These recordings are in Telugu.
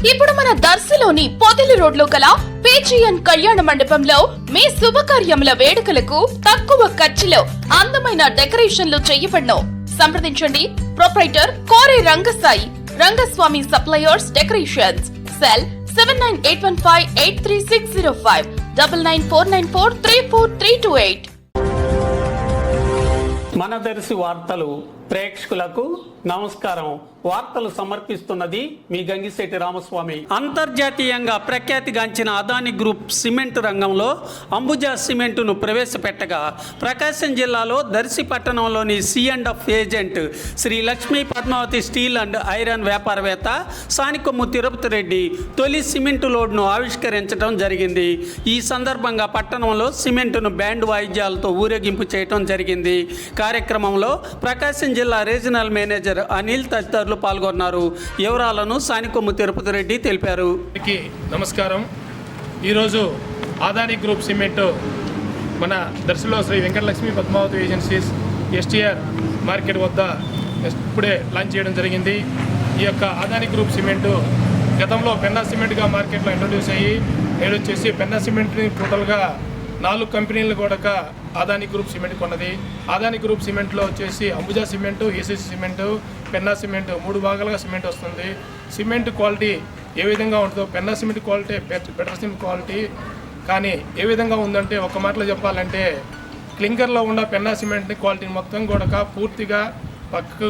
ఇప్పుడు మన దర్శిలోని పొదిలి రోడ్ లో గల పేజియన్ కళ్యాణ మండపంలో మీ శుభకార్యముల వేడుకలకు తక్కువ ఖర్చులో అందమైన డెకరేషన్లు చేయబడను. సంప్రదించండి ప్రొప్రైటర్ కోరే Rangasai Rangaswamy suppliers decorations. Cell 7815836005 9949434328. మన దర్శి వార్తలు ప్రేక్షకులకు నమస్కారం. వార్తలు సమర్పిస్తున్నది మీ గంగిశెట్టి రామస్వామి. అంతర్జాతీయంగా ప్రఖ్యాతిగాంచిన అదాని గ్రూప్ సిమెంట్ రంగంలో అంబుజా సిమెంటును ప్రవేశపెట్టగా ప్రకాశం జిల్లాలో దర్శి పట్టణంలోని C&F agent Sri Lakshmi Padmavathi steel and iron వ్యాపారవేత్త సానికొమ్ము తిరుపతి రెడ్డి తొలి సిమెంటు లోడ్ను ఆవిష్కరించడం జరిగింది. ఈ సందర్భంగా పట్టణంలో సిమెంటును బ్యాండ్ వాయిద్యాలతో ఊరేగింపు చేయడం జరిగింది. కార్యక్రమంలో ప్రకాశం జిల్లా రీజనల్ మేనేజర్ అనిల్ తదితరులు పాల్గొన్నారు. వివరాలను సానికొమ్ము తిరుపతి రెడ్డి తెలిపారు. నమస్కారం. ఈరోజు అదాని గ్రూప్ సిమెంట్ మన దర్శిలో Sri Venkatalakshmi Padmavathi agencies STR market వద్ద ఇప్పుడే లాంచ్ చేయడం జరిగింది. ఈ యొక్క అదాని గ్రూప్ సిమెంటు గతంలో పెన్నా సిమెంట్గా మార్కెట్లో ఇంట్రొడ్యూస్ అయ్యి నేడు వచ్చేసి పెన్నా సిమెంట్ని టోటల్గా 4 కంపెనీలు కూడా అదాని గ్రూప్ సిమెంట్ కొన్నది. అదాని గ్రూప్ సిమెంట్లో వచ్చేసి Ambuja cement, ACC cement, Penna cement 3 భాగాలుగా సిమెంట్ వస్తుంది. సిమెంట్ క్వాలిటీ ఏ విధంగా ఉంటుందో Penna cement quality better cement quality కానీ ఏ విధంగా ఉందంటే ఒక మాటలో చెప్పాలంటే క్లింకర్లో ఉన్న పెన్నా సిమెంట్ని క్వాలిటీని మొత్తం కూడా పూర్తిగా పక్కకు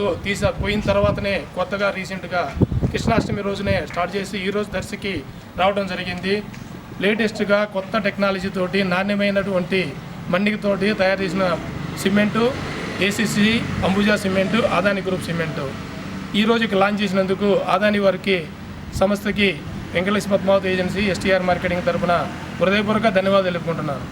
పోయిన తర్వాతనే కొత్తగా రీసెంట్గా కృష్ణాష్టమి రోజునే స్టార్ట్ చేసి ఈరోజు దర్శికి రావడం జరిగింది. లేటెస్ట్గా కొత్త టెక్నాలజీతోటి నాణ్యమైనటువంటి మన్నికతోటి తయారు చేసిన cement ACC Ambuja cement Adani group cement ఈరోజుకి లాంచ్ చేసినందుకు అదాని వారికి సంస్థకి Venkatalakshmi Padmavathi agency STR marketing తరఫున హృదయపూర్వక ధన్యవాదాలు తెలుపుకుంటున్నాను.